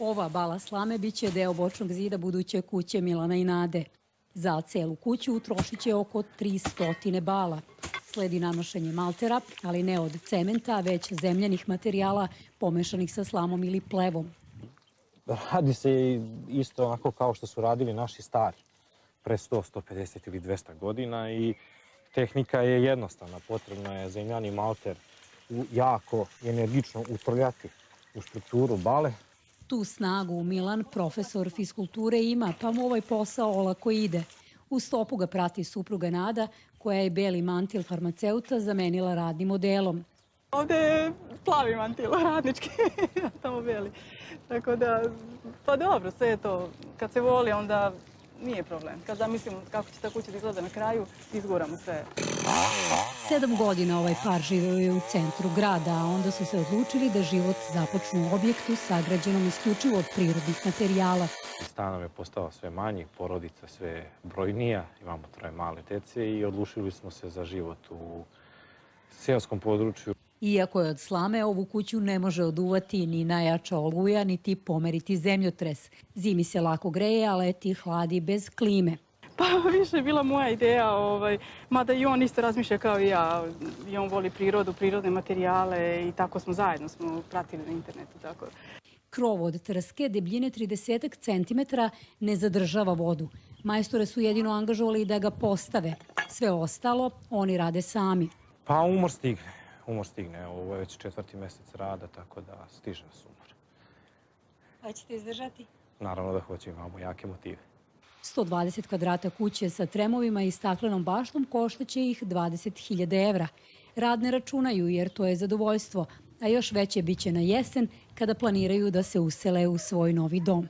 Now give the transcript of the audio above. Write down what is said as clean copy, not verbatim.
Ova bala slame biće deo bočnog zida buduće kuće Milana i Nade. Za celu kuću utrošit će oko 300 bala. Sledi nanošenje maltera, ali ne od cementa, već zemljanih materijala pomešanih sa slamom ili plevom. Radi se isto onako kao što su radili naši stari, pre 100, 150 ili 200 godina i tehnika je jednostavna. Potrebno je zemljani malter jako energično utrljati u strukturu bale. Tu snagu Milan, profesor fiskulture, ima, pa mu ovaj posao olako ide. U stopu ga prati supruga Nada, koja je beli mantil farmaceuta zamenila radnim modelom. Ovde je plavi mantil, radnički, tamo beli. Tako da, pa dobro, sve je to. Kad se voli, onda nije problem. Kad zamislimo kako će ta kuća da izgleda na kraju, izguramo sve. 7 godina ovaj par živeo je u centru grada, a onda su se odlučili da život započnu u objektu sagrađenom isključivo od prirodnih materijala. Stanov je postao sve manji, porodica sve brojnija, imamo 3 male dece i odlučili smo se za život u seoskom području. Iako je od slame, ovu kuću ne može oduvati ni najjača oluja, niti pomeriti zemljotres. Zimi se lako greje, a leti hladi bez klime. Pa više je bila moja ideja, mada i on isto razmišlja kao i ja. I on voli prirodu, prirodne materijale i tako zajedno smo pratili na internetu. Tako. Krov od trske debljine 30 cm ne zadržava vodu. Majstore su jedino angažovali da ga postave. Sve ostalo oni rade sami. Pa umor stigne. Ovo je već 4. mesec rada, tako da stiže nas umor. Hoćete izdržati? Naravno da hoće, imamo jake motive. 120 kvadrata kuće sa tremovima i staklenom baštom koštaće ih 20.000 evra. Rad ne računaju jer to je zadovoljstvo, a još veće biće na jesen kada planiraju da se usele u svoj novi dom.